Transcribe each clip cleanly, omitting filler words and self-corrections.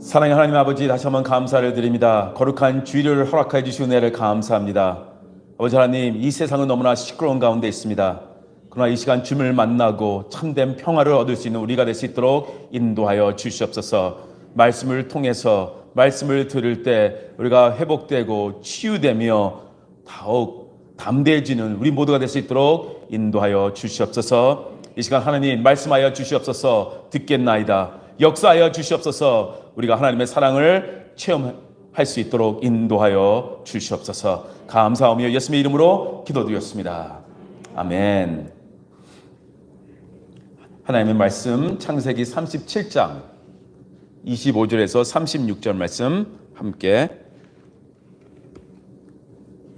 사랑의 하나님 아버지, 다시 한번 감사를 드립니다. 거룩한 주일을 허락해 주신 은혜를 감사합니다. 아버지 하나님, 이 세상은 너무나 시끄러운 가운데 있습니다. 그러나 이 시간 주님을 만나고 참된 평화를 얻을 수 있는 우리가 될 수 있도록 인도하여 주시옵소서. 말씀을 통해서 말씀을 들을 때 우리가 회복되고 치유되며 더욱 담대해지는 우리 모두가 될 수 있도록 인도하여 주시옵소서. 이 시간 하나님 말씀하여 주시옵소서. 듣겠나이다. 역사하여 주시옵소서. 우리가 하나님의 사랑을 체험할 수 있도록 인도하여 주시옵소서. 감사하며 예수님의 이름으로 기도드렸습니다. 아멘. 하나님의 말씀 창세기 37장 25절에서 36절 말씀 함께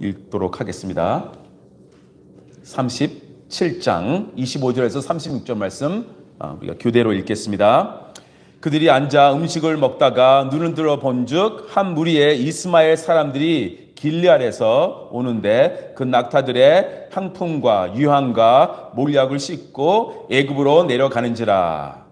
읽도록 하겠습니다. 37장 25절에서 36절 말씀 우리가 교대로 읽겠습니다. 그들이 앉아 음식을 먹다가 눈을 들어 본즉 한 무리의 이스마엘 사람들이 길르앗에서 오는데 그 낙타들의 향품과 유향과 몰약을 싣고 애굽으로 내려가는지라.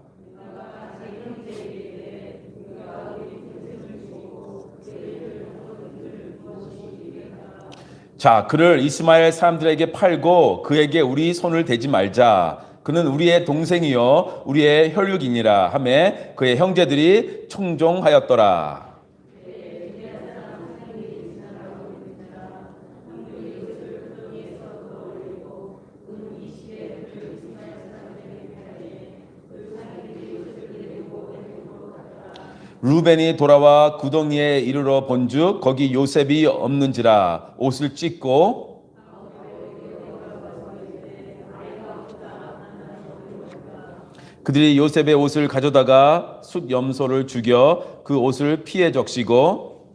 자, 그를 이스마엘 사람들에게 팔고 그에게 우리 손을 대지 말자. 그는 우리의 동생이요 우리의 혈육이니라 하매 그의 형제들이 청종하였더라. 루벤이 돌아와 구덩이에 이르러 본즉 거기 요셉이 없는지라. 옷을 찢고 그들이 요셉의 옷을 가져다가 숫 염소를 죽여 그 옷을 피에 적시고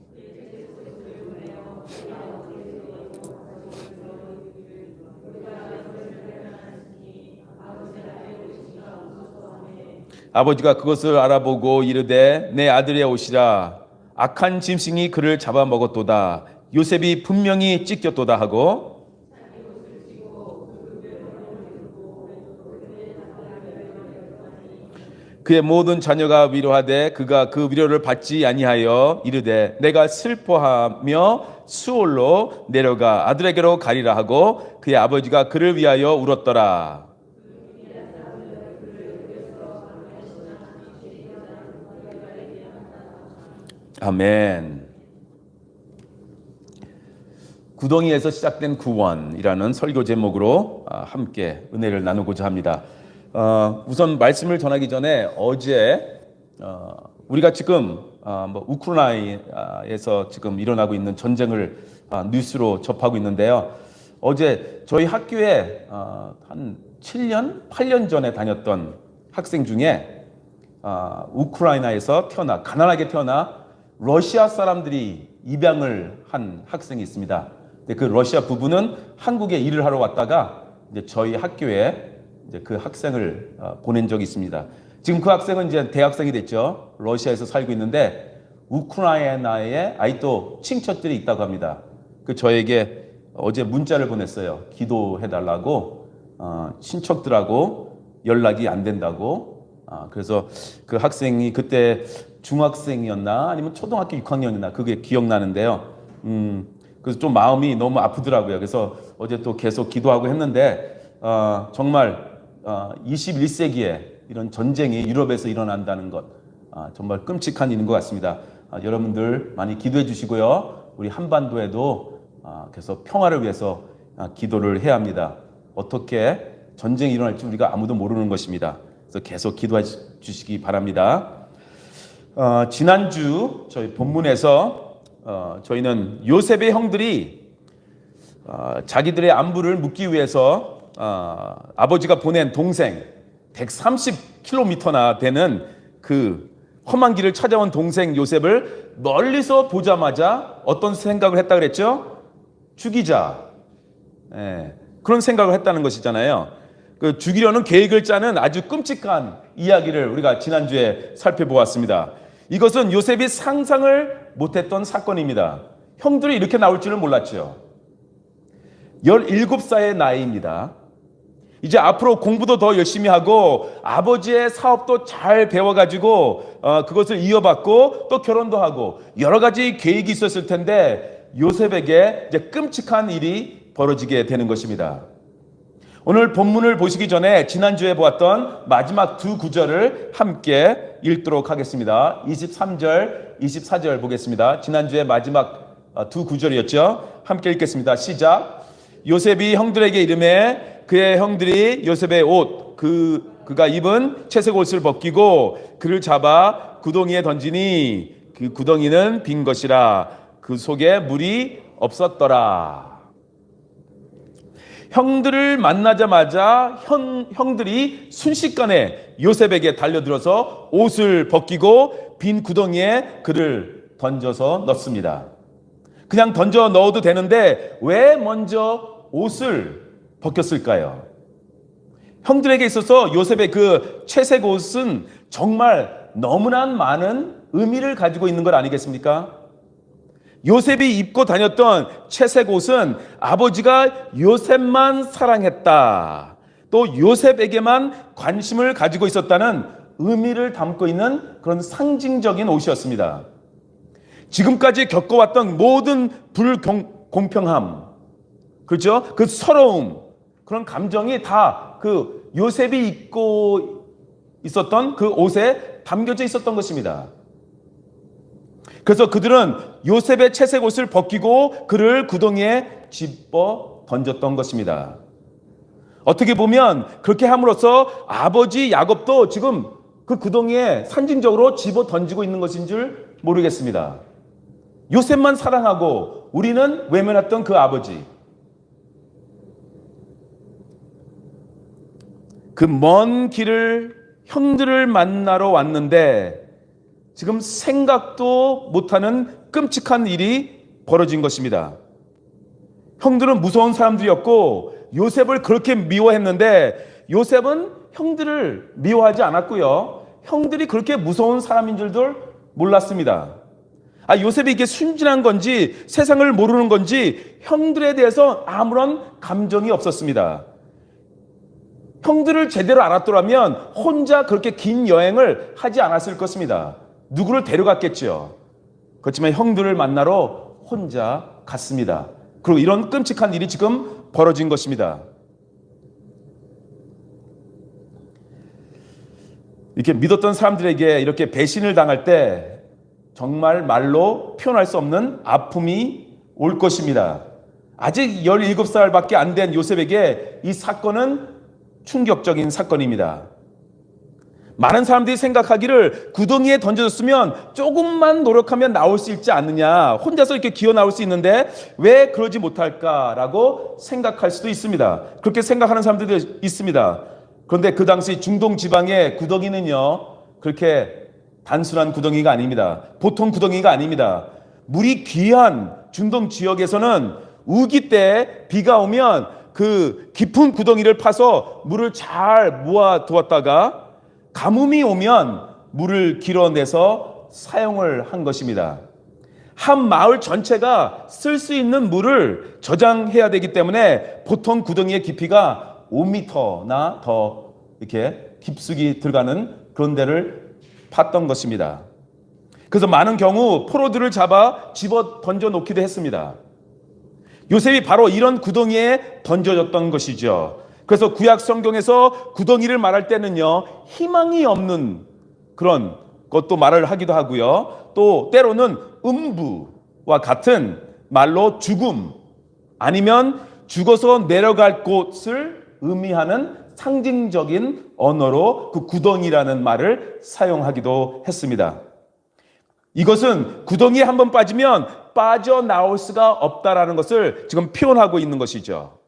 아버지가 그것을 알아보고 이르되 내 아들의 옷이라. 악한 짐승이 그를 잡아먹었도다. 요셉이 분명히 찢겼도다 하고 그의 모든 자녀가 위로하되 그가 그 위로를 받지 아니하여 이르되 내가 슬퍼하며 수올로 내려가 아들에게로 가리라 하고 그의 아버지가 그를 위하여 울었더라. 아멘. 구덩이에서 시작된 구원이라는 설교 제목으로 함께 은혜를 나누고자 합니다. 우선 말씀을 전하기 전에 어제 우리가 지금 우크라이나에서 지금 일어나고 있는 전쟁을 뉴스로 접하고 있는데요. 어제 저희 학교에 한 7년, 8년 전에 다녔던 학생 중에 우크라이나에서 가난하게 태어나 러시아 사람들이 입양을 한 학생이 있습니다. 근데 그 러시아 부부는 한국에 일을 하러 왔다가 이제 저희 학교에 이제 그 학생을 보낸 적이 있습니다. 지금 그 학생은 이제 대학생이 됐죠. 러시아에서 살고 있는데 우크라이나에 아직도 친척들이 있다고 합니다. 그 저에게 어제 문자를 보냈어요. 기도해달라고. 친척들하고 연락이 안 된다고. 그래서 그 학생이 그때 중학생이었나 아니면 초등학교 6학년이나 그게 기억나는데요. 그래서 좀 마음이 너무 아프더라고요. 그래서 어제 또 계속 기도하고 했는데 정말 21세기에 이런 전쟁이 유럽에서 일어난다는 것 정말 끔찍한 일인 것 같습니다. 여러분들 많이 기도해 주시고요. 우리 한반도에도 계속 평화를 위해서 기도를 해야 합니다. 어떻게 전쟁이 일어날지 우리가 아무도 모르는 것입니다. 그래서 계속 기도해 주시기 바랍니다. 지난주 저희 본문에서 저희는 요셉의 형들이 자기들의 안부를 묻기 위해서 아버지가 보낸 동생 130km나 되는 그 험한 길을 찾아온 동생 요셉을 멀리서 보자마자 어떤 생각을 했다 그랬죠? 죽이자. 그런 생각을 했다는 것이잖아요. 그 죽이려는 계획을 짜는 아주 끔찍한 이야기를 우리가 지난주에 살펴보았습니다. 이것은 요셉이 상상을 못했던 사건입니다. 형들이 이렇게 나올 줄은 몰랐죠. 17살의 나이입니다. 이제 앞으로 공부도 더 열심히 하고 아버지의 사업도 잘 배워가지고 그것을 이어받고 또 결혼도 하고 여러 가지 계획이 있었을 텐데 요셉에게 이제 끔찍한 일이 벌어지게 되는 것입니다. 오늘 본문을 보시기 전에 지난주에 보았던 마지막 두 구절을 함께 읽도록 하겠습니다. 23절, 24절 보겠습니다. 지난주에 마지막 두 구절이었죠. 함께 읽겠습니다. 시작. 요셉이 형들에게 이르매 그의 형들이 요셉의 옷 그가 입은 채색 옷을 벗기고 그를 잡아 구덩이에 던지니 그 구덩이는 빈 것이라 그 속에 물이 없었더라. 형들을 만나자마자 형들이 순식간에 요셉에게 달려들어서 옷을 벗기고 빈 구덩이에 그를 던져서 넣습니다. 그냥 던져 넣어도 되는데 왜 먼저 옷을 벗겼을까요? 형들에게 있어서 요셉의 그 채색 옷은 정말 너무나 많은 의미를 가지고 있는 것 아니겠습니까? 요셉이 입고 다녔던 채색 옷은 아버지가 요셉만 사랑했다, 또 요셉에게만 관심을 가지고 있었다는 의미를 담고 있는 그런 상징적인 옷이었습니다. 지금까지 겪어왔던 모든 불공평함, 그렇죠? 그 서러움, 그런 감정이 다 그 요셉이 입고 있었던 그 옷에 담겨져 있었던 것입니다. 그래서 그들은 요셉의 채색 옷을 벗기고 그를 구덩이에 집어 던졌던 것입니다. 어떻게 보면 그렇게 함으로써 아버지 야곱도 지금 그 구덩이에 상징적으로 집어 던지고 있는 것인 줄 모르겠습니다. 요셉만 사랑하고 우리는 외면했던 그 아버지, 그 먼 길을 형들을 만나러 왔는데 지금 생각도 못하는 끔찍한 일이 벌어진 것입니다. 형들은 무서운 사람들이었고 요셉을 그렇게 미워했는데 요셉은 형들을 미워하지 않았고요. 형들이 그렇게 무서운 사람인 줄도 몰랐습니다. 요셉이 이게 순진한 건지 세상을 모르는 건지 형들에 대해서 아무런 감정이 없었습니다. 형들을 제대로 알았더라면 혼자 그렇게 긴 여행을 하지 않았을 것입니다. 누구를 데려갔겠죠. 그렇지만 형들을 만나러 혼자 갔습니다. 그리고 이런 끔찍한 일이 지금 벌어진 것입니다. 이렇게 믿었던 사람들에게 이렇게 배신을 당할 때 정말 말로 표현할 수 없는 아픔이 올 것입니다. 아직 17살밖에 안 된 요셉에게 이 사건은 충격적인 사건입니다. 많은 사람들이 생각하기를 구덩이에 던져졌으면 조금만 노력하면 나올 수 있지 않느냐, 혼자서 이렇게 기어 나올 수 있는데 왜 그러지 못할까라고 생각할 수도 있습니다. 그렇게 생각하는 사람들도 있습니다. 그런데 그 당시 중동 지방의 구덩이는요, 그렇게 단순한 구덩이가 아닙니다. 보통 구덩이가 아닙니다. 물이 귀한 중동 지역에서는 우기 때 비가 오면 그 깊은 구덩이를 파서 물을 잘 모아 두었다가 가뭄이 오면 물을 길어내서 사용을 한 것입니다. 한 마을 전체가 쓸 수 있는 물을 저장해야 되기 때문에 보통 구덩이의 깊이가 5m나 더 이렇게 깊숙이 들어가는 그런 데를 팠던 것입니다. 그래서 많은 경우 포로들을 잡아 집어 던져 놓기도 했습니다. 요셉이 바로 이런 구덩이에 던져졌던 것이죠. 그래서 구약 성경에서 구덩이를 말할 때는요, 희망이 없는 그런 것도 말을 하기도 하고요. 또 때로는 음부와 같은 말로 죽음, 아니면 죽어서 내려갈 곳을 의미하는 상징적인 언어로 그 구덩이라는 말을 사용하기도 했습니다. 이것은 구덩이에 한번 빠지면 빠져나올 수가 없다라는 것을 지금 표현하고 있는 것이죠.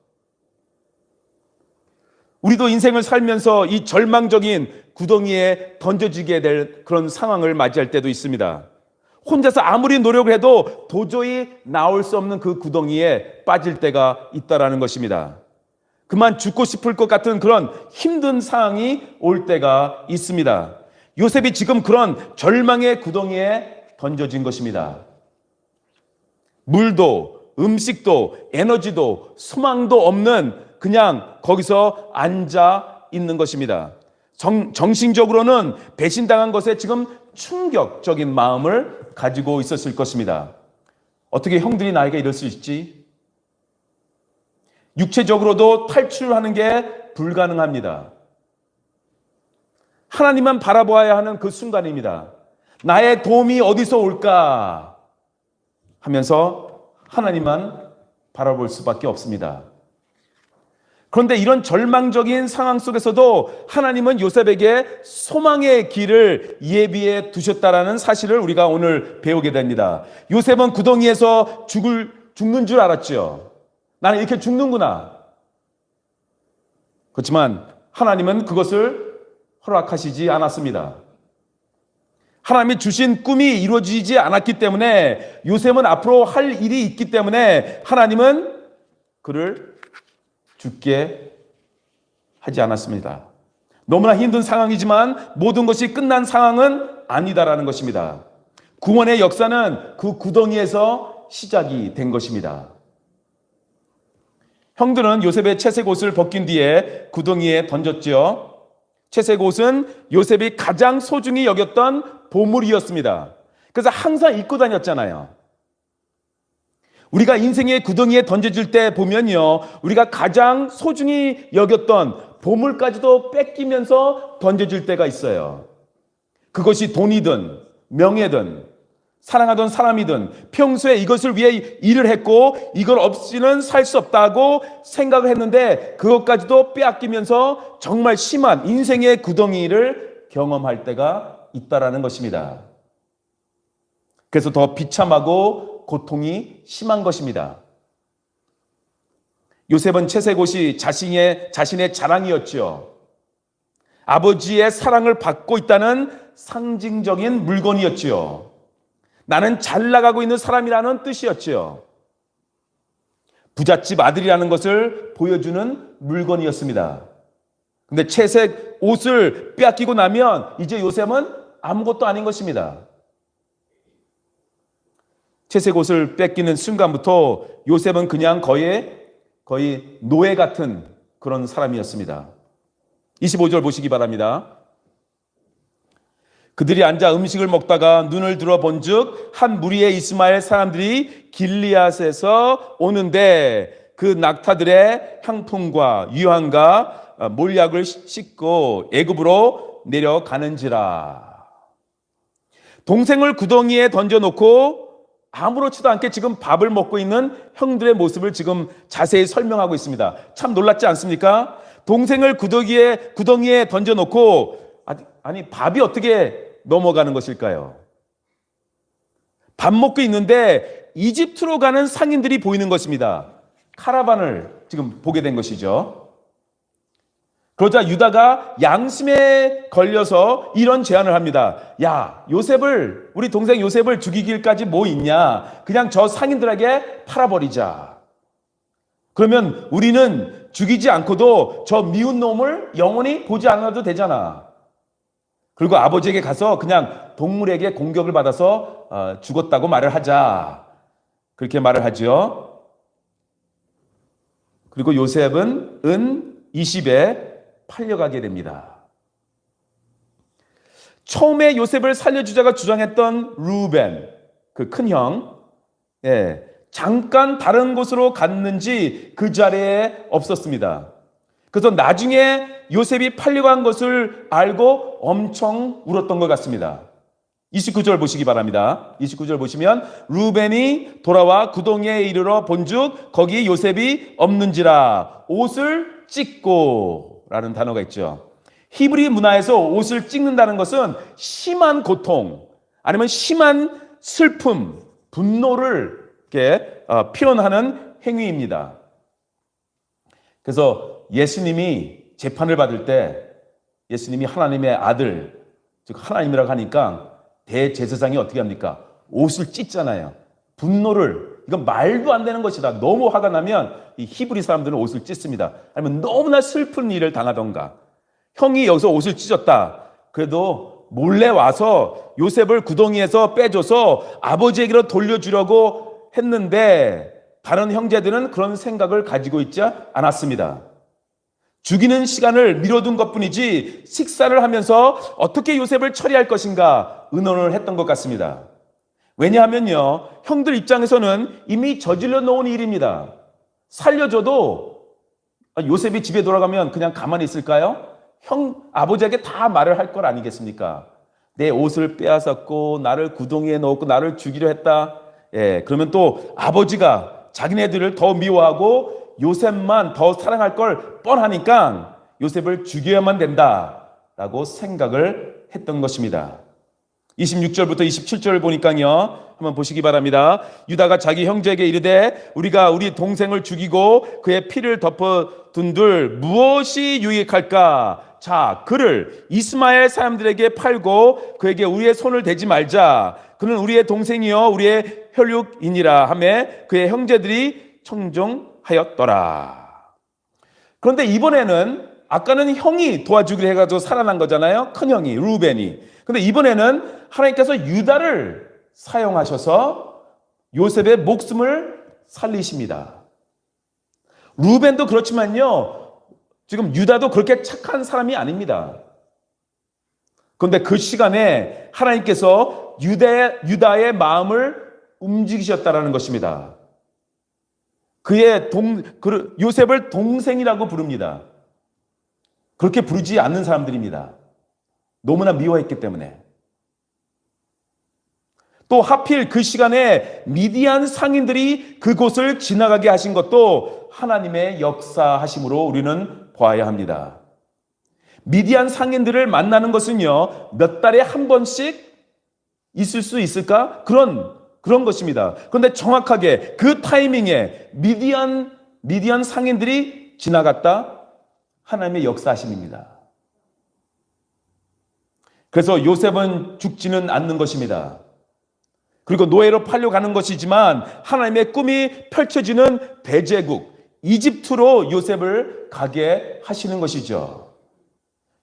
우리도 인생을 살면서 이 절망적인 구덩이에 던져지게 될 그런 상황을 맞이할 때도 있습니다. 혼자서 아무리 노력을 해도 도저히 나올 수 없는 그 구덩이에 빠질 때가 있다라는 것입니다. 그만 죽고 싶을 것 같은 그런 힘든 상황이 올 때가 있습니다. 요셉이 지금 그런 절망의 구덩이에 던져진 것입니다. 물도 음식도 에너지도 소망도 없는 그냥 거기서 앉아 있는 것입니다. 정신적으로는 배신당한 것에 지금 충격적인 마음을 가지고 있었을 것입니다. 어떻게 형들이 나에게 이럴 수 있지? 육체적으로도 탈출하는 게 불가능합니다. 하나님만 바라보아야 하는 그 순간입니다. 나의 도움이 어디서 올까 하면서 하나님만 바라볼 수밖에 없습니다. 그런데 이런 절망적인 상황 속에서도 하나님은 요셉에게 소망의 길을 예비해 두셨다라는 사실을 우리가 오늘 배우게 됩니다. 요셉은 구덩이에서 죽는 줄 알았죠. 나는 이렇게 죽는구나. 그렇지만 하나님은 그것을 허락하시지 않았습니다. 하나님이 주신 꿈이 이루어지지 않았기 때문에 요셉은 앞으로 할 일이 있기 때문에 하나님은 그를 죽게 하지 않았습니다. 너무나 힘든 상황이지만 모든 것이 끝난 상황은 아니다라는 것입니다. 구원의 역사는 그 구덩이에서 시작이 된 것입니다. 형들은 요셉의 채색 옷을 벗긴 뒤에 구덩이에 던졌지요. 채색 옷은 요셉이 가장 소중히 여겼던 보물이었습니다. 그래서 항상 입고 다녔잖아요. 우리가 인생의 구덩이에 던져질 때 보면요, 우리가 가장 소중히 여겼던 보물까지도 뺏기면서 던져질 때가 있어요. 그것이 돈이든 명예든 사랑하던 사람이든 평소에 이것을 위해 일을 했고 이걸 없이는 살 수 없다고 생각을 했는데 그것까지도 빼앗기면서 정말 심한 인생의 구덩이를 경험할 때가 있다라는 것입니다. 그래서 더 비참하고 고통이 심한 것입니다. 요셉은 채색 옷이 자신의 자랑이었죠. 아버지의 사랑을 받고 있다는 상징적인 물건이었죠. 나는 잘 나가고 있는 사람이라는 뜻이었죠. 부잣집 아들이라는 것을 보여주는 물건이었습니다. 근데 채색 옷을 빼앗기고 나면 이제 요셉은 아무것도 아닌 것입니다. 채색 옷을 뺏기는 순간부터 요셉은 그냥 거의 노예 같은 그런 사람이었습니다. 25절 보시기 바랍니다. 그들이 앉아 음식을 먹다가 눈을 들어 본즉 한 무리의 이스마엘 사람들이 길리앗에서 오는데 그 낙타들의 향품과 유황과 몰약을 싣고 애굽으로 내려가는지라. 동생을 구덩이에 던져놓고 아무렇지도 않게 지금 밥을 먹고 있는 형들의 모습을 지금 자세히 설명하고 있습니다. 참 놀랍지 않습니까? 동생을 구덩이에 던져놓고 아니 밥이 어떻게 넘어가는 것일까요? 밥 먹고 있는데 이집트로 가는 상인들이 보이는 것입니다. 카라반을 지금 보게 된 것이죠. 그러자 유다가 양심에 걸려서 이런 제안을 합니다. 야, 우리 동생 요셉을 죽이길까지 뭐 있냐? 그냥 저 상인들에게 팔아버리자. 그러면 우리는 죽이지 않고도 저 미운 놈을 영원히 보지 않아도 되잖아. 그리고 아버지에게 가서 그냥 동물에게 공격을 받아서 죽었다고 말을 하자. 그렇게 말을 하죠. 그리고 요셉은 은 20에 팔려가게 됩니다. 처음에 요셉을 살려주자가 주장했던 루벤, 그 큰형, 잠깐 다른 곳으로 갔는지 그 자리에 없었습니다. 그래서 나중에 요셉이 팔려간 것을 알고 엄청 울었던 것 같습니다. 29절 보시기 바랍니다. 29절 보시면 루벤이 돌아와 구덩이에 이르러 본즉 거기 요셉이 없는지라 옷을 찢고 라는 단어가 있죠. 히브리 문화에서 옷을 찢는다는 것은 심한 고통 아니면 심한 슬픔, 분노를 이렇게 표현하는 행위입니다. 그래서 예수님이 재판을 받을 때 예수님이 하나님의 아들, 즉 하나님이라고 하니까 대제사장이 어떻게 합니까? 옷을 찢잖아요. 분노를, 이건 말도 안 되는 것이다. 너무 화가 나면 이 히브리 사람들은 옷을 찢습니다. 아니면 너무나 슬픈 일을 당하던가. 형이 여기서 옷을 찢었다. 그래도 몰래 와서 요셉을 구덩이에서 빼줘서 아버지에게로 돌려주려고 했는데 다른 형제들은 그런 생각을 가지고 있지 않았습니다. 죽이는 시간을 미뤄둔 것뿐이지 식사를 하면서 어떻게 요셉을 처리할 것인가 의논을 했던 것 같습니다. 왜냐하면요, 형들 입장에서는 이미 저질러 놓은 일입니다. 살려줘도 요셉이 집에 돌아가면 그냥 가만히 있을까요? 아버지에게 다 말을 할 걸 아니겠습니까? 내 옷을 빼앗았고 나를 구덩이에 넣었고 나를 죽이려 했다. 그러면 또 아버지가 자기네들을 더 미워하고 요셉만 더 사랑할 걸 뻔하니까 요셉을 죽여야만 된다라고 생각을 했던 것입니다. 26절부터 27절을 보니까요, 한번 보시기 바랍니다. 유다가 자기 형제에게 이르되 우리가 우리 동생을 죽이고 그의 피를 덮어둔들 무엇이 유익할까? 자, 그를 이스마엘 사람들에게 팔고 그에게 우리의 손을 대지 말자. 그는 우리의 동생이요 우리의 혈육이니라 하며 그의 형제들이 청종하였더라. 그런데 이번에는 아까는 형이 도와주기로 해가지고 살아난 거잖아요. 큰형이 루벤이. 근데 이번에는 하나님께서 유다를 사용하셔서 요셉의 목숨을 살리십니다. 루벤도 그렇지만요, 지금 유다도 그렇게 착한 사람이 아닙니다. 그런데 그 시간에 하나님께서 유다의 마음을 움직이셨다라는 것입니다. 요셉을 동생이라고 부릅니다. 그렇게 부르지 않는 사람들입니다. 너무나 미워했기 때문에. 또 하필 그 시간에 미디안 상인들이 그곳을 지나가게 하신 것도 하나님의 역사하심으로 우리는 봐야 합니다. 미디안 상인들을 만나는 것은요, 몇 달에 한 번씩 있을 수 있을까? 그런 것입니다. 그런데 정확하게 그 타이밍에 미디안 상인들이 지나갔다? 하나님의 역사하심입니다. 그래서 요셉은 죽지는 않는 것입니다. 그리고 노예로 팔려가는 것이지만 하나님의 꿈이 펼쳐지는 대제국 이집트로 요셉을 가게 하시는 것이죠.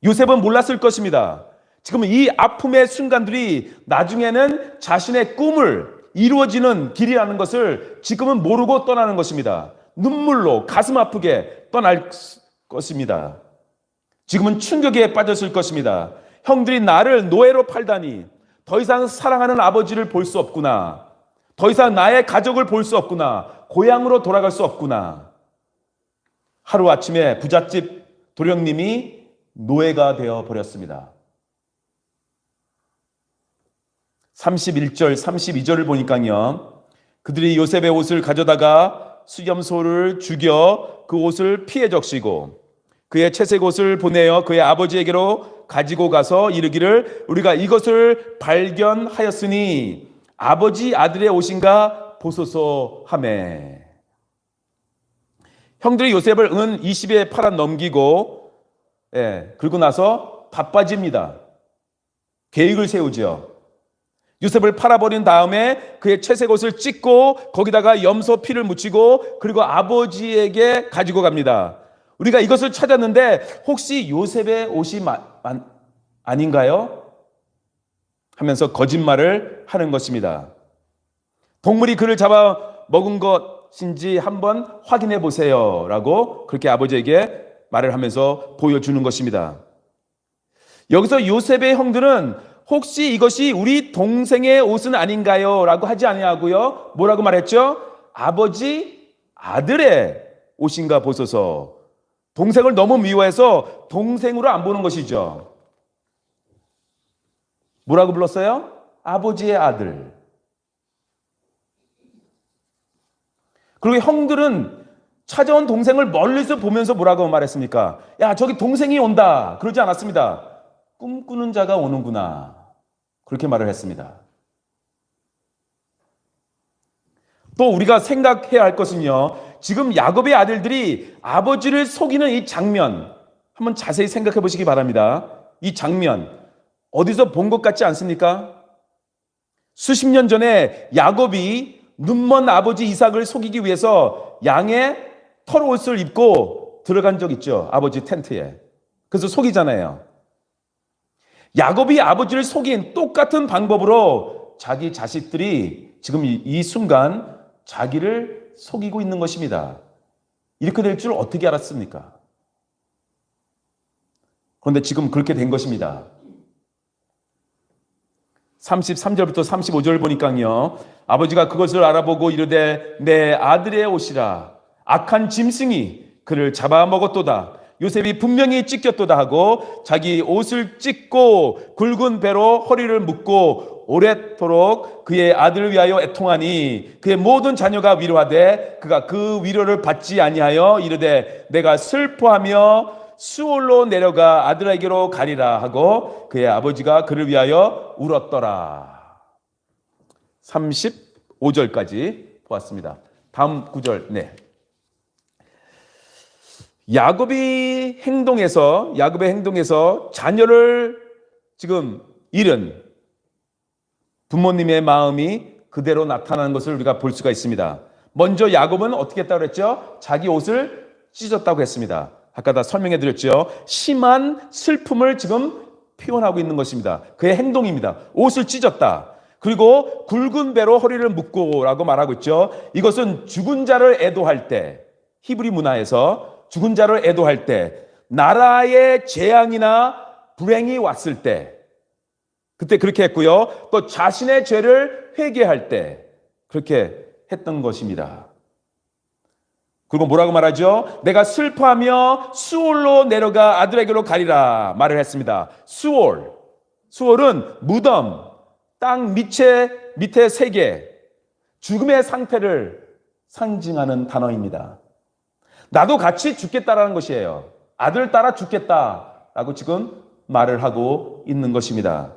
요셉은 몰랐을 것입니다. 지금 이 아픔의 순간들이 나중에는 자신의 꿈을 이루어지는 길이라는 것을 지금은 모르고 떠나는 것입니다. 눈물로 가슴 아프게 떠날 것입니다. 지금은 충격에 빠졌을 것입니다. 형들이 나를 노예로 팔다니, 더 이상 사랑하는 아버지를 볼 수 없구나. 더 이상 나의 가족을 볼 수 없구나. 고향으로 돌아갈 수 없구나. 하루아침에 부잣집 도령님이 노예가 되어 버렸습니다. 31절, 32절을 보니까요, 그들이 요셉의 옷을 가져다가 수염소를 죽여 그 옷을 피해 적시고 그의 채색 옷을 보내어 그의 아버지에게로 가지고 가서 이르기를 우리가 이것을 발견하였으니 아버지 아들의 옷인가 보소서 하매. 형들이 요셉을 은 20에 팔아 넘기고, 그리고 나서 바빠집니다. 계획을 세우죠. 요셉을 팔아버린 다음에 그의 채색 옷을 찢고 거기다가 염소 피를 묻히고 그리고 아버지에게 가지고 갑니다. 우리가 이것을 찾았는데 혹시 요셉의 옷이 아닌가요? 하면서 거짓말을 하는 것입니다. 동물이 그를 잡아 먹은 것인지 한번 확인해 보세요 라고 그렇게 아버지에게 말을 하면서 보여주는 것입니다. 여기서 요셉의 형들은 혹시 이것이 우리 동생의 옷은 아닌가요? 라고 하지 아니하고요, 뭐라고 말했죠? 아버지 아들의 옷인가 보소서. 동생을 너무 미워해서 동생으로 안 보는 것이죠. 뭐라고 불렀어요? 아버지의 아들. 그리고 형들은 찾아온 동생을 멀리서 보면서 뭐라고 말했습니까? 야, 저기 동생이 온다. 그러지 않았습니다. 꿈꾸는 자가 오는구나. 그렇게 말을 했습니다. 또 우리가 생각해야 할 것은요, 지금 야곱의 아들들이 아버지를 속이는 이 장면 한번 자세히 생각해 보시기 바랍니다. 이 장면 어디서 본 것 같지 않습니까? 수십 년 전에 야곱이 눈먼 아버지 이삭을 속이기 위해서 양의 털옷을 입고 들어간 적 있죠. 아버지 텐트에. 그래서 속이잖아요. 야곱이 아버지를 속인 똑같은 방법으로 자기 자식들이 지금 이 순간 자기를 속이고 있는 것입니다. 이렇게 될 줄 어떻게 알았습니까? 그런데 지금 그렇게 된 것입니다. 33절부터 35절 보니까요, 아버지가 그것을 알아보고 이르되 내 아들의 옷이라 악한 짐승이 그를 잡아먹었도다. 요셉이 분명히 찢겼도다 하고 자기 옷을 찢고 굵은 배로 허리를 묶고 오랫도록 그의 아들을 위하여 애통하니 그의 모든 자녀가 위로하되 그가 그 위로를 받지 아니하여 이르되 내가 슬퍼하며 수올로 내려가 아들에게로 가리라 하고 그의 아버지가 그를 위하여 울었더라. 35절까지 보았습니다. 다음 구절. 네. 야곱의 행동에서 자녀를 지금 잃은 부모님의 마음이 그대로 나타나는 것을 우리가 볼 수가 있습니다. 먼저 야곱은 어떻게 했다고 그랬죠? 자기 옷을 찢었다고 했습니다. 아까 다 설명해 드렸죠. 심한 슬픔을 지금 표현하고 있는 것입니다. 그의 행동입니다. 옷을 찢었다. 그리고 굵은 배로 허리를 묶고라고 말하고 있죠. 이것은 죽은 자를 애도할 때, 히브리 문화에서 죽은 자를 애도할 때, 나라의 재앙이나 불행이 왔을 때, 그때 그렇게 했고요. 또 자신의 죄를 회개할 때 그렇게 했던 것입니다. 그리고 뭐라고 말하죠? 내가 슬퍼하며 수올로 내려가 아들에게로 가리라 말을 했습니다. 수올은 무덤, 땅 밑에 세계, 죽음의 상태를 상징하는 단어입니다. 나도 같이 죽겠다라는 것이에요. 아들 따라 죽겠다라고 지금 말을 하고 있는 것입니다.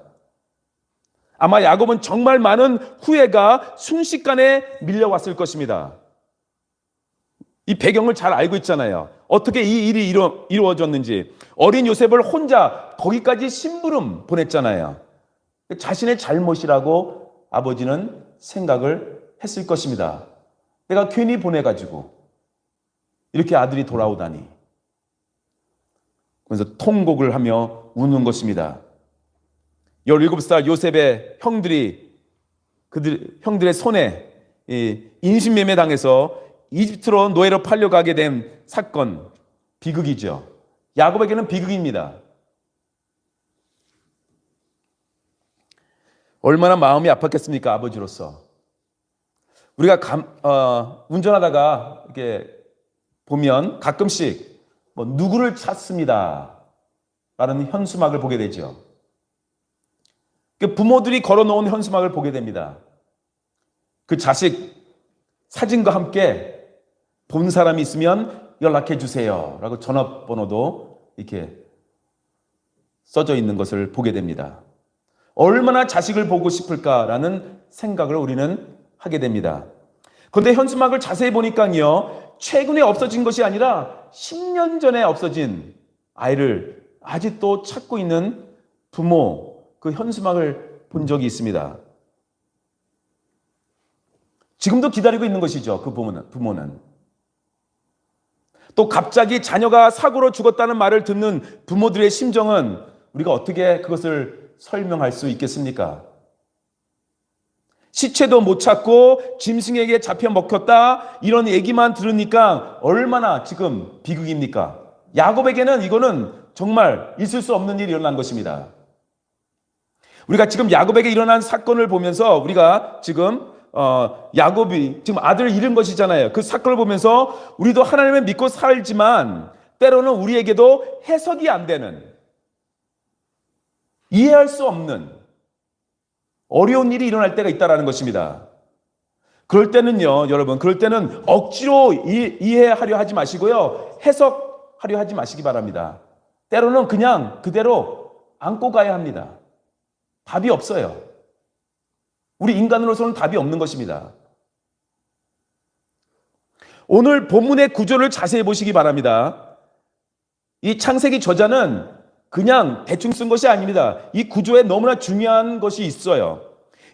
아마 야곱은 정말 많은 후회가 순식간에 밀려왔을 것입니다. 이 배경을 잘 알고 있잖아요. 어떻게 이 일이 이루어졌는지. 어린 요셉을 혼자 거기까지 심부름 보냈잖아요. 자신의 잘못이라고 아버지는 생각을 했을 것입니다. 내가 괜히 보내가지고 이렇게 아들이 돌아오다니. 그래서 통곡을 하며 우는 것입니다. 17살 요셉의 형들의 손에 인신매매 당해서 이집트로 노예로 팔려가게 된 사건, 비극이죠. 야곱에게는 비극입니다. 얼마나 마음이 아팠겠습니까, 아버지로서. 우리가 운전하다가 이렇게 보면 가끔씩 누구를 찾습니다 라는 현수막을 보게 되죠. 부모들이 걸어놓은 현수막을 보게 됩니다. 그 자식 사진과 함께 본 사람이 있으면 연락해 주세요 라고 전화번호도 이렇게 써져 있는 것을 보게 됩니다. 얼마나 자식을 보고 싶을까라는 생각을 우리는 하게 됩니다. 그런데 현수막을 자세히 보니까요, 최근에 없어진 것이 아니라 10년 전에 없어진 아이를 아직도 찾고 있는 부모, 그 현수막을 본 적이 있습니다. 지금도 기다리고 있는 것이죠, 그 부모는. 또 갑자기 자녀가 사고로 죽었다는 말을 듣는 부모들의 심정은 우리가 어떻게 그것을 설명할 수 있겠습니까? 시체도 못 찾고 짐승에게 잡혀 먹혔다, 이런 얘기만 들으니까 얼마나 지금 비극입니까? 야곱에게는 이거는 정말 있을 수 없는 일이 일어난 것입니다. 우리가 지금 야곱에게 일어난 사건을 보면서 우리가 지금 야곱이 지금 아들을 잃은 것이잖아요. 그 사건을 보면서 우리도 하나님을 믿고 살지만 때로는 우리에게도 해석이 안 되는, 이해할 수 없는 어려운 일이 일어날 때가 있다는 것입니다. 그럴 때는요, 여러분, 그럴 때는 억지로 이해하려 하지 마시고요, 해석하려 하지 마시기 바랍니다. 때로는 그냥 그대로 안고 가야 합니다. 답이 없어요. 우리 인간으로서는 답이 없는 것입니다. 오늘 본문의 구조를 자세히 보시기 바랍니다. 이 창세기 저자는 그냥 대충 쓴 것이 아닙니다. 이 구조에 너무나 중요한 것이 있어요.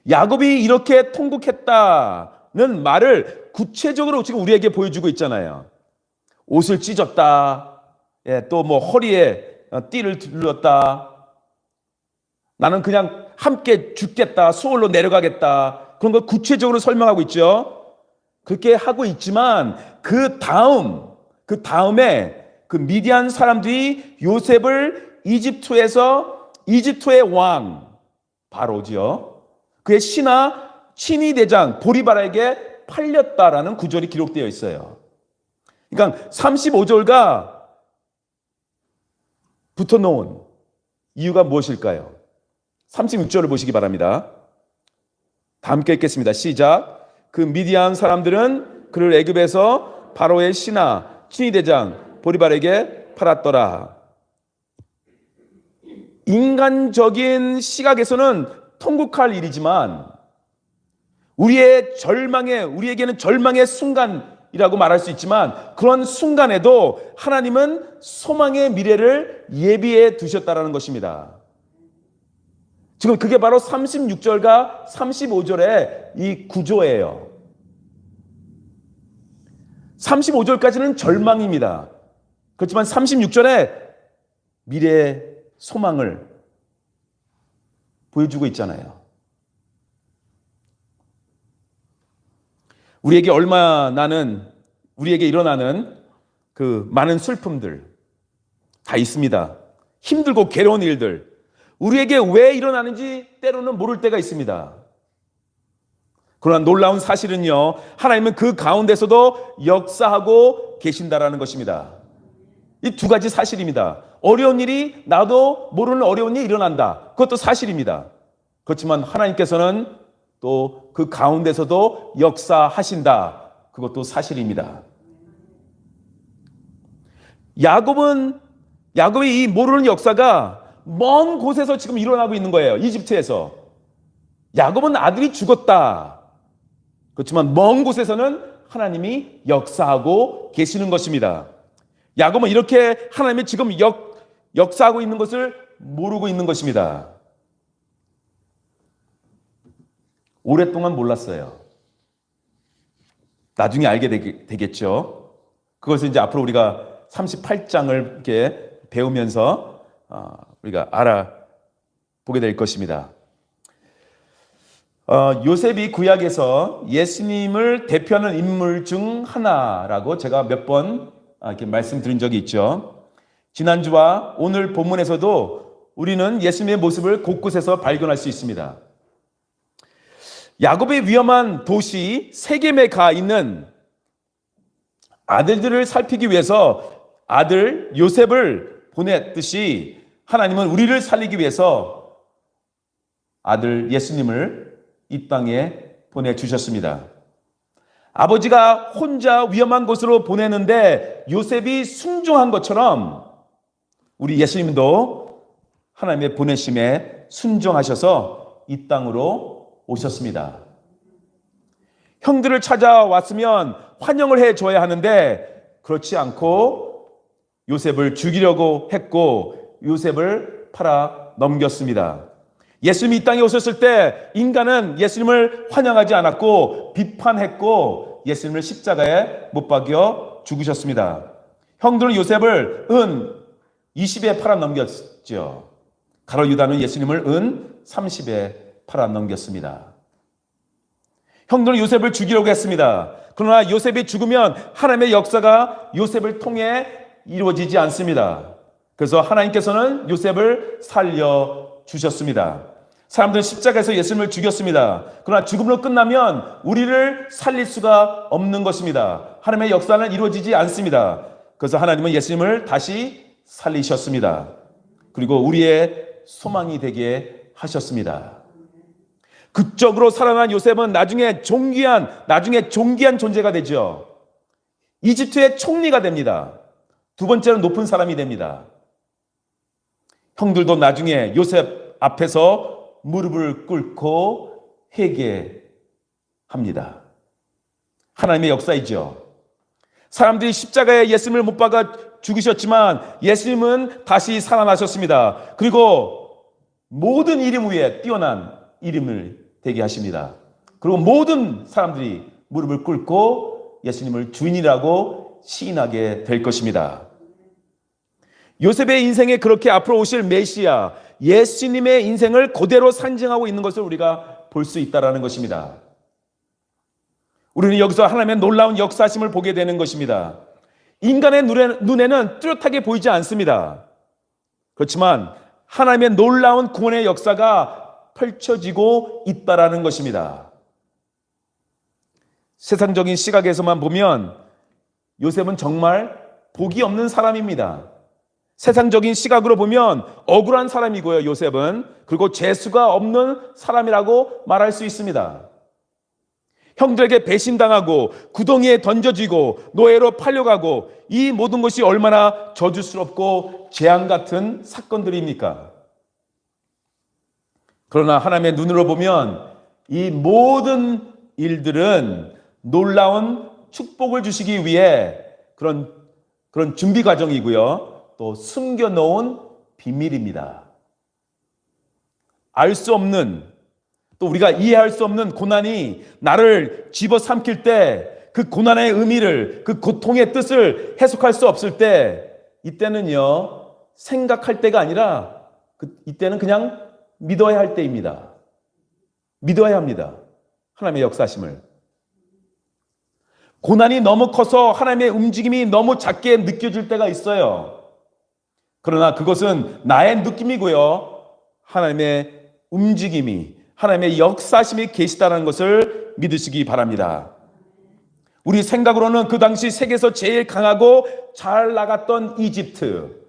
야곱이 이렇게 통곡했다는 말을 구체적으로 지금 우리에게 보여주고 있잖아요. 옷을 찢었다, 또 허리에 띠를 둘렀다, 나는 그냥 함께 죽겠다, 수월로 내려가겠다, 그런 걸 구체적으로 설명하고 있죠. 그렇게 하고 있지만 그 다음에 그 미디안 사람들이 요셉을 이집트의 왕 바로지요. 그의 신하 친위 대장 보리바라에게 팔렸다라는 구절이 기록되어 있어요. 그러니까 35절과 붙어놓은 이유가 무엇일까요? 36절을 보시기 바랍니다. 다 함께 읽겠습니다. 시작. 그 미디안 사람들은 그를 애굽에서 바로의 신하 친위 대장 보리발에게 팔았더라. 인간적인 시각에서는 통곡할 일이지만 우리에게는 절망의 순간이라고 말할 수 있지만 그런 순간에도 하나님은 소망의 미래를 예비해 두셨다라는 것입니다. 지금 그게 바로 36절과 35절의 이 구조예요. 35절까지는 절망입니다. 그렇지만 36절에 미래의 소망을 보여주고 있잖아요. 우리에게 일어나는 그 많은 슬픔들 다 있습니다. 힘들고 괴로운 일들. 우리에게 왜 일어나는지 때로는 모를 때가 있습니다. 그러나 놀라운 사실은요, 하나님은 그 가운데서도 역사하고 계신다라는 것입니다. 이 두 가지 사실입니다. 어려운 일이 나도 모르는 어려운 일이 일어난다. 그것도 사실입니다. 그렇지만 하나님께서는 또 그 가운데서도 역사하신다. 그것도 사실입니다. 야곱의 이 모르는 역사가 먼 곳에서 지금 일어나고 있는 거예요. 이집트에서. 야곱은 아들이 죽었다. 그렇지만 먼 곳에서는 하나님이 역사하고 계시는 것입니다. 야곱은 이렇게 하나님이 지금 역사하고 있는 것을 모르고 있는 것입니다. 오랫동안 몰랐어요. 나중에 알게 되겠죠. 그것을 이제 앞으로 우리가 38장을 이렇게 배우면서 우리가 알아보게 될 것입니다. 요셉이 구약에서 예수님을 대표하는 인물 중 하나라고 제가 몇 번 이렇게 말씀드린 적이 있죠. 지난주와 오늘 본문에서도 우리는 예수님의 모습을 곳곳에서 발견할 수 있습니다. 야곱의 위험한 도시 세겜에 가 있는 아들들을 살피기 위해서 아들 요셉을 보냈듯이 하나님은 우리를 살리기 위해서 아들 예수님을 이 땅에 보내주셨습니다. 아버지가 혼자 위험한 곳으로 보내는데 요셉이 순종한 것처럼 우리 예수님도 하나님의 보내심에 순종하셔서 이 땅으로 오셨습니다. 형들을 찾아왔으면 환영을 해줘야 하는데 그렇지 않고 요셉을 죽이려고 했고 요셉을 팔아 넘겼습니다. 예수님이 이 땅에 오셨을 때 인간은 예수님을 환영하지 않았고 비판했고 예수님을 십자가에 못 박여 죽으셨습니다. 형들은 요셉을 은 20에 팔아 넘겼죠. 가롯 유다는 예수님을 은 30에 팔아 넘겼습니다. 형들은 요셉을 죽이려고 했습니다. 그러나 요셉이 죽으면 하나님의 역사가 요셉을 통해 이루어지지 않습니다. 그래서 하나님께서는 요셉을 살려주셨습니다. 사람들은 십자가에서 예수님을 죽였습니다. 그러나 죽음으로 끝나면 우리를 살릴 수가 없는 것입니다. 하나님의 역사는 이루어지지 않습니다. 그래서 하나님은 예수님을 다시 살리셨습니다. 그리고 우리의 소망이 되게 하셨습니다. 극적으로 살아난 요셉은 나중에 존귀한 존재가 되죠. 이집트의 총리가 됩니다. 두 번째는 높은 사람이 됩니다. 형들도 나중에 요셉 앞에서 무릎을 꿇고 회개합니다. 하나님의 역사이죠. 사람들이 십자가에 예수님을 못 박아 죽으셨지만 예수님은 다시 살아나셨습니다. 그리고 모든 이름 위에 뛰어난 이름을 되게 하십니다. 그리고 모든 사람들이 무릎을 꿇고 예수님을 주인이라고 시인하게 될 것입니다. 요셉의 인생에 그렇게 앞으로 오실 메시아 예수님의 인생을 그대로 상징하고 있는 것을 우리가 볼 수 있다는 것입니다. 우리는 여기서 하나님의 놀라운 역사심을 보게 되는 것입니다. 인간의 눈에는 뚜렷하게 보이지 않습니다. 그렇지만 하나님의 놀라운 구원의 역사가 펼쳐지고 있다라는 것입니다. 세상적인 시각에서만 보면 요셉은 정말 복이 없는 사람입니다. 세상적인 시각으로 보면 억울한 사람이고요, 요셉은. 그리고 재수가 없는 사람이라고 말할 수 있습니다. 형들에게 배신당하고 구덩이에 던져지고 노예로 팔려가고 이 모든 것이 얼마나 저주스럽고 재앙 같은 사건들입니까? 그러나 하나님의 눈으로 보면 이 모든 일들은 놀라운 축복을 주시기 위해 그런 준비 과정이고요. 또 숨겨놓은 비밀입니다. 알 수 없는, 또 우리가 이해할 수 없는 고난이 나를 집어삼킬 때 그 고난의 의미를, 그 고통의 뜻을 해석할 수 없을 때, 이때는요, 생각할 때가 아니라 이때는 그냥 믿어야 할 때입니다. 믿어야 합니다. 하나님의 역사심을. 고난이 너무 커서 하나님의 움직임이 너무 작게 느껴질 때가 있어요. 그러나 그것은 나의 느낌이고요. 하나님의 움직임이, 하나님의 역사심이 계시다는 것을 믿으시기 바랍니다. 우리 생각으로는 그 당시 세계에서 제일 강하고 잘 나갔던 이집트,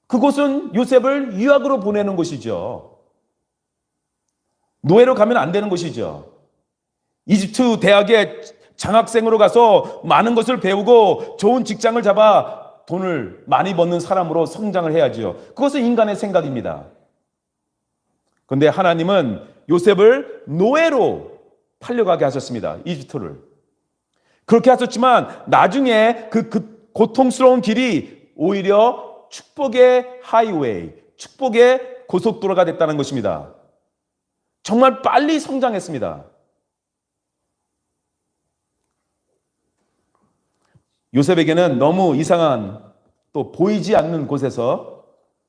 그곳은 요셉을 유학으로 보내는 곳이죠. 노예로 가면 안 되는 곳이죠. 이집트 대학에 장학생으로 가서 많은 것을 배우고 좋은 직장을 잡아 돈을 많이 버는 사람으로 성장을 해야지요. 그것은 인간의 생각입니다. 그런데 하나님은 요셉을 노예로 팔려가게 하셨습니다. 이집트를. 그렇게 하셨지만 나중에 그 고통스러운 길이 오히려 축복의 하이웨이, 축복의 고속도로가 됐다는 것입니다. 정말 빨리 성장했습니다. 요셉에게는 너무 이상한, 또 보이지 않는 곳에서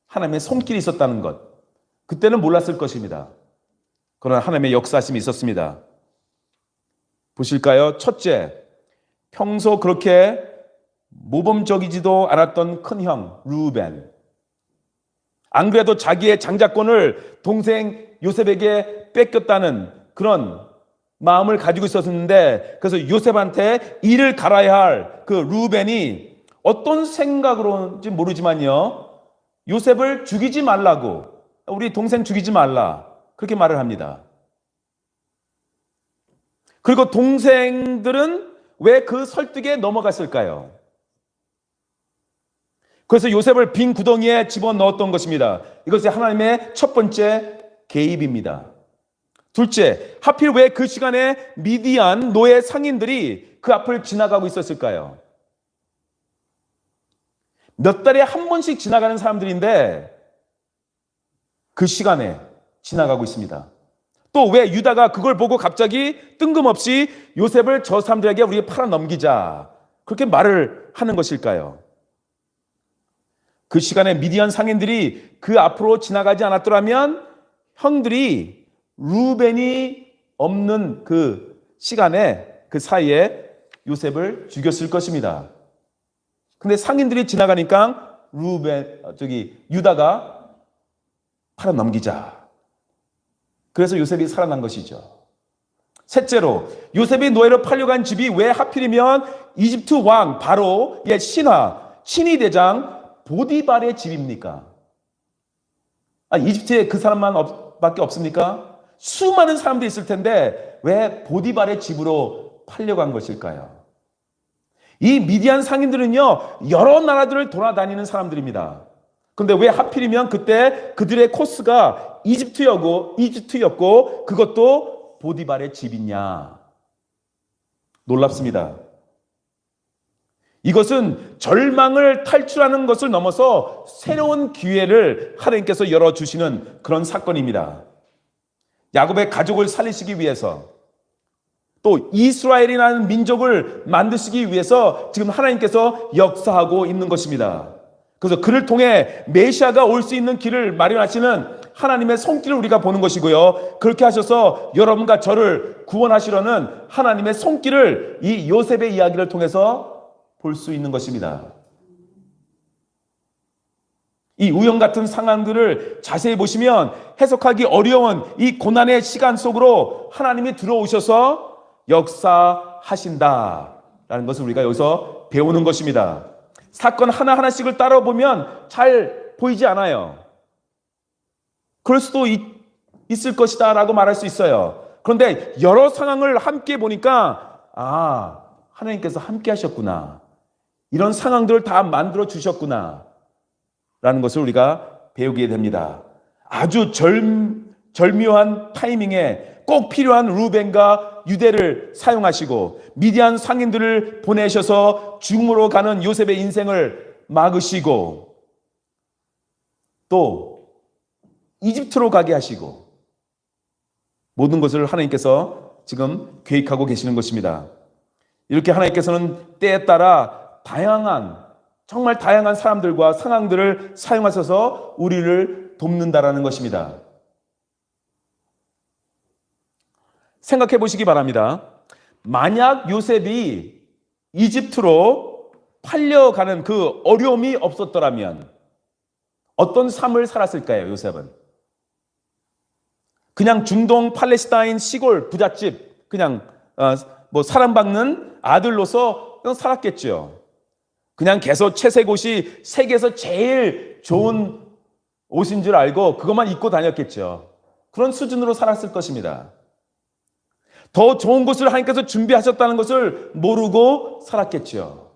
하나님의 손길이 있었다는 것, 그때는 몰랐을 것입니다. 그러나 하나님의 역사심이 있었습니다. 보실까요? 첫째, 평소 그렇게 모범적이지도 않았던 큰형 르우벤, 안 그래도 자기의 장자권을 동생 요셉에게 뺏겼다는 그런 마음을 가지고 있었는데, 그래서 요셉한테 일을 갈아야 할 그 르우벤이 어떤 생각으로인지 모르지만요, 요셉을 죽이지 말라고, 우리 동생 죽이지 말라, 그렇게 말을 합니다. 그리고 동생들은 왜 그 설득에 넘어갔을까요? 그래서 요셉을 빈 구덩이에 집어넣었던 것입니다. 이것이 하나님의 첫 번째 개입입니다. 둘째, 하필 왜 그 시간에 미디안 노예 상인들이 그 앞을 지나가고 있었을까요? 몇 달에 한 번씩 지나가는 사람들인데 그 시간에 지나가고 있습니다. 또 왜 유다가 그걸 보고 갑자기 뜬금없이 요셉을 저 사람들에게 우리 팔아 넘기자, 그렇게 말을 하는 것일까요? 그 시간에 미디안 상인들이 그 앞으로 지나가지 않았더라면 형들이 르우벤이 없는 그 시간에, 그 사이에 요셉을 죽였을 것입니다. 근데 상인들이 지나가니까 유다가 팔아 넘기자, 그래서 요셉이 살아난 것이죠. 셋째로, 요셉이 노예로 팔려간 집이 왜 하필이면 이집트 왕 바로의 신이 대장 보디발의 집입니까? 이집트에 그 사람만 밖에 없습니까? 수많은 사람들이 있을 텐데 왜 보디발의 집으로 팔려간 것일까요? 이 미디안 상인들은요, 여러 나라들을 돌아다니는 사람들입니다. 그런데 왜 하필이면 그때 그들의 코스가 이집트였고 그것도 보디발의 집이냐? 놀랍습니다. 이것은 절망을 탈출하는 것을 넘어서 새로운 기회를 하나님께서 열어주시는 그런 사건입니다. 야곱의 가족을 살리시기 위해서, 또 이스라엘이라는 민족을 만드시기 위해서 지금 하나님께서 역사하고 있는 것입니다. 그래서 그를 통해 메시아가 올 수 있는 길을 마련하시는 하나님의 손길을 우리가 보는 것이고요. 그렇게 하셔서 여러분과 저를 구원하시려는 하나님의 손길을 이 요셉의 이야기를 통해서 볼 수 있는 것입니다. 이 우연 같은 상황들을 자세히 보시면 해석하기 어려운 이 고난의 시간 속으로 하나님이 들어오셔서 역사하신다라는 것을 우리가 여기서 배우는 것입니다. 사건 하나하나씩을 따라보면 잘 보이지 않아요. 그럴 수도 있을 것이다 라고 말할 수 있어요. 그런데 여러 상황을 함께 보니까 하나님께서 함께 하셨구나, 이런 상황들을 다 만들어 주셨구나 라는 것을 우리가 배우게 됩니다. 아주 절묘한 타이밍에 꼭 필요한 루벤과 유대를 사용하시고 미디안 상인들을 보내셔서 죽음으로 가는 요셉의 인생을 막으시고 또 이집트로 가게 하시고 모든 것을 하나님께서 지금 계획하고 계시는 것입니다. 이렇게 하나님께서는 때에 따라 정말 다양한 사람들과 상황들을 사용하셔서 우리를 돕는다라는 것입니다. 생각해 보시기 바랍니다. 만약 요셉이 이집트로 팔려가는 그 어려움이 없었더라면 어떤 삶을 살았을까요? 요셉은 그냥 중동 팔레스타인 시골 부잣집 그냥 사랑받는 아들로서 그냥 살았겠죠. 그냥 계속 채색 옷이 세계에서 제일 좋은 옷인 줄 알고 그것만 입고 다녔겠죠. 그런 수준으로 살았을 것입니다. 더 좋은 것을 하나님께서 준비하셨다는 것을 모르고 살았겠죠.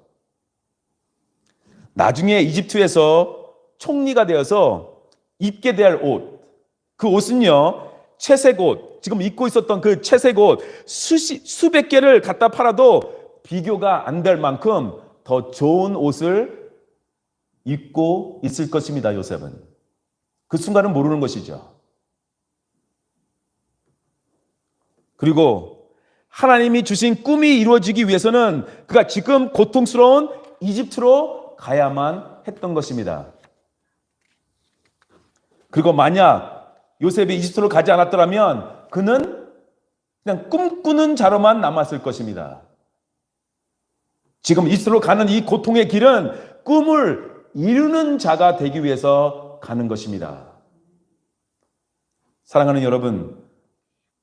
나중에 이집트에서 총리가 되어서 입게 될 옷, 그 옷은요 채색 옷, 지금 입고 있었던 그 채색 옷 수백 개를 갖다 팔아도 비교가 안 될 만큼 더 좋은 옷을 입고 있을 것입니다. 요셉은 그 순간은 모르는 것이죠. 그리고 하나님이 주신 꿈이 이루어지기 위해서는 그가 지금 고통스러운 이집트로 가야만 했던 것입니다. 그리고 만약 요셉이 이집트로 가지 않았더라면 그는 그냥 꿈꾸는 자로만 남았을 것입니다. 지금 이집트로 가는 이 고통의 길은 꿈을 이루는 자가 되기 위해서 가는 것입니다. 사랑하는 여러분,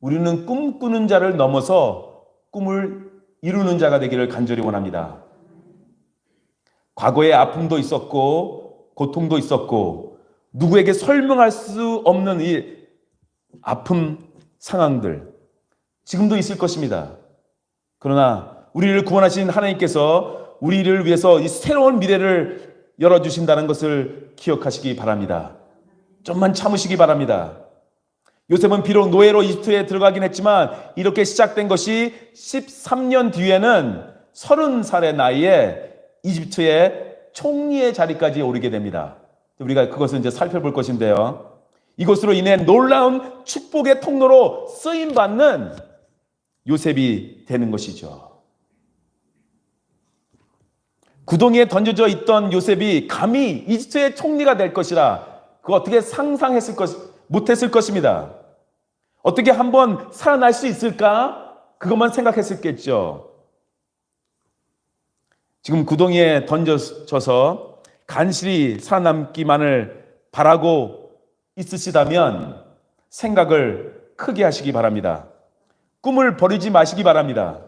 우리는 꿈꾸는 자를 넘어서 꿈을 이루는 자가 되기를 간절히 원합니다. 과거에 아픔도 있었고 고통도 있었고 누구에게 설명할 수 없는 이 아픔 상황들 지금도 있을 것입니다. 그러나 우리를 구원하신 하나님께서 우리를 위해서 이 새로운 미래를 열어주신다는 것을 기억하시기 바랍니다. 좀만 참으시기 바랍니다. 요셉은 비록 노예로 이집트에 들어가긴 했지만 이렇게 시작된 것이 13년 뒤에는 30살의 나이에 이집트의 총리의 자리까지 오르게 됩니다. 우리가 그것을 이제 살펴볼 것인데요. 이것으로 인해 놀라운 축복의 통로로 쓰임받는 요셉이 되는 것이죠. 구덩이에 던져져 있던 요셉이 감히 이집트의 총리가 될 것이라 그거 어떻게 못했을 것입니다. 어떻게 한번 살아날 수 있을까? 그것만 생각했었겠죠. 지금 구덩이에 던져져서 간신히 살아남기만을 바라고 있으시다면 생각을 크게 하시기 바랍니다. 꿈을 버리지 마시기 바랍니다.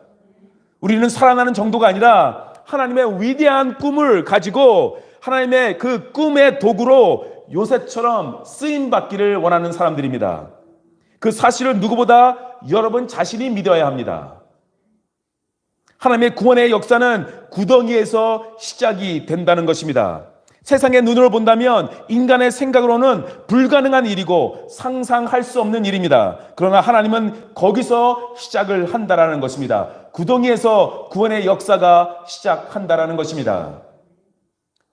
우리는 살아나는 정도가 아니라 하나님의 위대한 꿈을 가지고 하나님의 그 꿈의 도구로 요셉처럼 쓰임받기를 원하는 사람들입니다. 그 사실을 누구보다 여러분 자신이 믿어야 합니다. 하나님의 구원의 역사는 구덩이에서 시작이 된다는 것입니다. 세상의 눈으로 본다면 인간의 생각으로는 불가능한 일이고 상상할 수 없는 일입니다. 그러나 하나님은 거기서 시작을 한다라는 것입니다. 구덩이에서 구원의 역사가 시작한다라는 것입니다.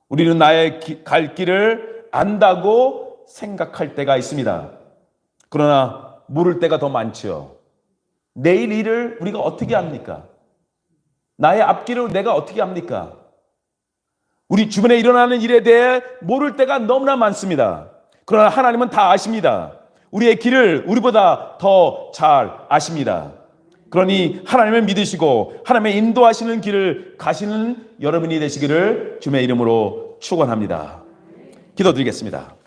우리는 나의 갈 길을 안다고 생각할 때가 있습니다. 그러나 모를 때가 더 많죠. 내일 일을 우리가 어떻게 합니까? 나의 앞길을 내가 어떻게 합니까? 우리 주변에 일어나는 일에 대해 모를 때가 너무나 많습니다. 그러나 하나님은 다 아십니다. 우리의 길을 우리보다 더 잘 아십니다. 그러니 하나님을 믿으시고 하나님의 인도하시는 길을 가시는 여러분이 되시기를 주님의 이름으로 축원합니다. 기도드리겠습니다.